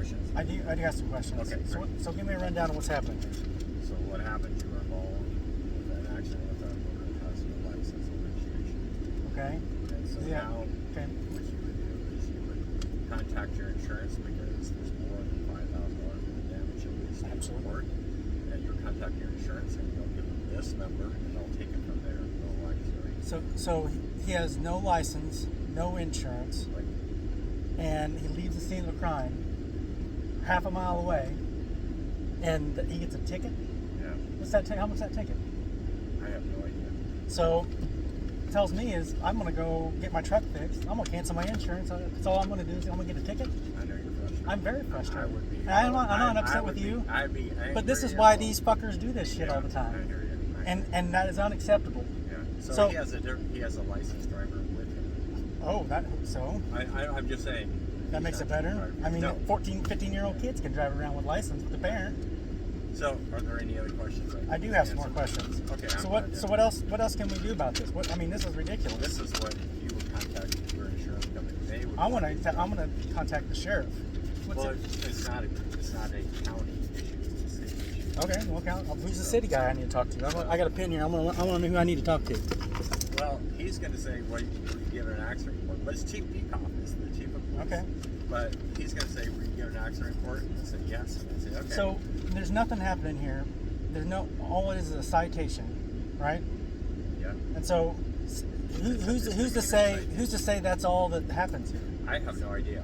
questions? I do have some questions. Okay, So give me a rundown of what's happening. So what happened? You were involved with an accident with a motor that has no license or registration. Okay. And so Yeah. now Okay. what you would do is you would contact your insurance because there's more than $5,000 in damage at least in Absolutely. court. And you'll contact your insurance and you'll give them this number and they'll take it from there. No license. So he has no license, no insurance, Like, and he leaves the scene of the crime half a mile away, and he gets a ticket. yeah, What's that? How much is that ticket? I have no idea. So tells me is I'm gonna go get my truck fixed. I'm gonna cancel my insurance. That's all I'm gonna do is I'm gonna get a ticket. I know you're frustrated. I'm very frustrated. I would be. And I'm not upset I with would you. Be, I'd be angry. But this is why these fuckers do this shit all the I time, hear you. and that is unacceptable. Yeah. So, So- he has a licensed driver with him. Oh, so I'm just saying. that he's makes it not better. the driver. I mean, no. 14, 15-year-old kids can drive around with license with a parent. So, are there any other questions? I do have some more questions. Okay. So what else can we do about this? I mean, this is ridiculous. This is what you would contact your insurance company. They would. I'm gonna contact the sheriff. What's Well, it? it's not a county issue. It's a city issue. Okay, well, who's the city guy I need to talk to? I got a pin here. I want to know who I need to talk to. Well, he's going to say, well, you give an accident report. But it's Chief Peacock, it's the chief of police. Okay. But he's going to say, will you give an accident report? And I say, yes. And I say, okay. So there's nothing happening here. All it is a citation, right? Yeah. And so who's to say that's all that happens here? I have no idea.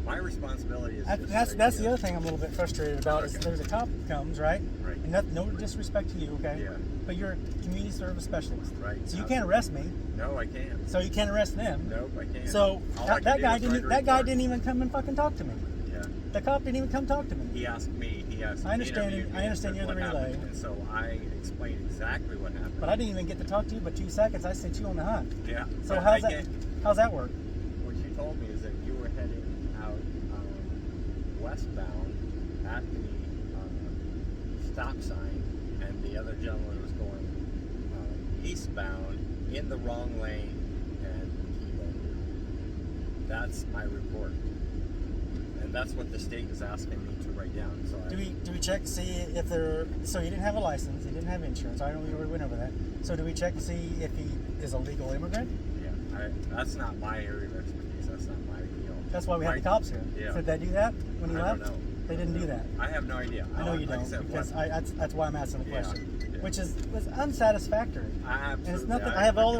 My responsibility is just That's the other thing I'm a little bit frustrated about is Okay. there's a cop that comes, right? Right. And no disrespect to you, okay? Yeah. But you're a community service specialist. Right. So you can't arrest me. No, I can't. So you can't arrest them. Nope, I can't. So All I can that do guy is write a that guy report. didn't even come and fucking talk to me. Yeah. The cop didn't even come talk to me. He asked me. I understand. interviewed me I understand and you're the said what relay. happened. And so I explained exactly what happened. But I didn't even get to talk to you. But 2 seconds, I sent you on the hunt. Yeah. So but how's I that? can't- How's that work? What you told me is that you were heading out westbound at the stop sign, and the other gentleman was going eastbound in the wrong lane and T-boned. That's my report, and that's what the state is asking me to write down. So Do we check to see if they're so you didn't have a license, you didn't have insurance. I know we already went over that. So do we check to see if he is a legal immigrant? that's not my area of expertise. That's not my deal. That's why we have the cops here. Yeah. Did they do that when he I left? don't know. They didn't do that. I have no idea. I know you Like I don't said, because what- that's why I'm asking the Yeah, question, yeah. which was unsatisfactory. And it's nothing. I have all the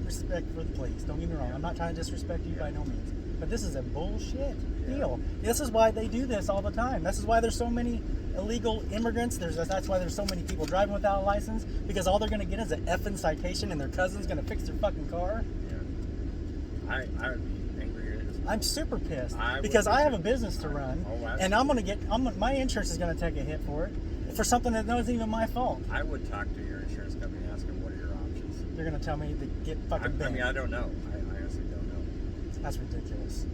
respect for the police. Don't get me wrong. I'm not trying to disrespect you by no means. But this is a bullshit deal. This is why they do this all the time. This is why there's so many illegal immigrants. That's why there's so many people driving without a license because all they're going to get is an effing citation and their cousin's going to fix their fucking car. Yeah. I would be angry as well. I'm super pissed I would because be I have too. a business to run, Oh, and my insurance is going to take a hit for it for something that wasn't even my fault. I would talk to your insurance company and ask them what are your options. They're going to tell me to get fucking I bent. mean, I don't know. I honestly don't know. That's ridiculous.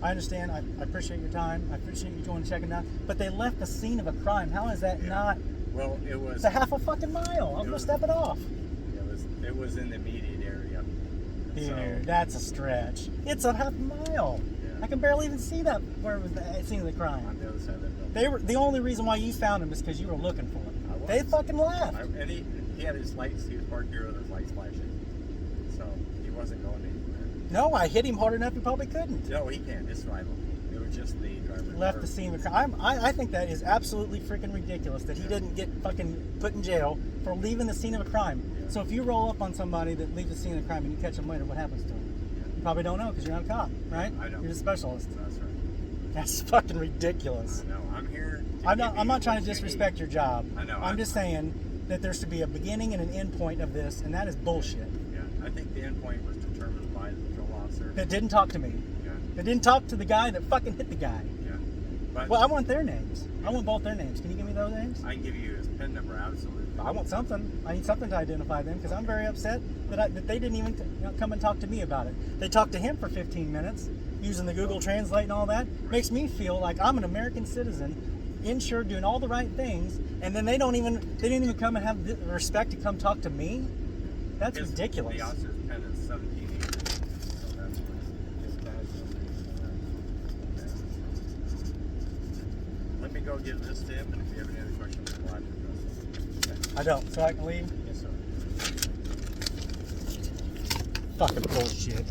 I understand. I appreciate your time. I appreciate you going and checking out. But they left the scene of a crime. How is that not? Well, it was. It's a half a fucking mile. I'm gonna step it off. It was in the immediate area. Dude, So, that's a stretch. It's a half mile. Yeah. I can barely even see that where it was the scene of the on crime. the other side of that building. They were the only reason why you found him is because you were looking for him. I was. They fucking left. And he had his lights. He was parked here with his lights flashing. So he wasn't going anywhere. No, I hit him hard enough. He probably couldn't. No, he can't. It's rival. It was just the driver. Left the scene of the crime. I think that is absolutely freaking ridiculous that he didn't get fucking put in jail for leaving the scene of a crime. Yeah. So if you roll up on somebody that leaves the scene of the crime and you catch them later, what happens to them? You probably don't know because you're not a cop, right? I know. You're a specialist. That's right. That's fucking ridiculous. I know. I'm here. I'm not trying to disrespect your job. I know. I'm just saying that there should be a beginning and an end point of this, and that is bullshit. Yeah, I think the end point was determined by the patrol officer. That didn't talk to me. Yeah, That didn't talk to the guy that fucking hit the guy. yeah. But Well, I want their names. I want both their names. Can you give me those names? I can give you his PIN number, absolutely. I want something. I need something to identify them because I'm very upset that they didn't even come and talk to me about it. They talked to him for 15 minutes using the Google Translate and all that. Makes me feel like I'm an American citizen, insured, doing all the right things, and then they didn't even come and have the respect to come talk to me. That's ridiculous. The officer's PIN is 1780. So that's what his badge number is. go give this to him, and if you have any other questions, I'm glad to address them. I don't, so I can leave. Yes, sir. Fucking bullshit.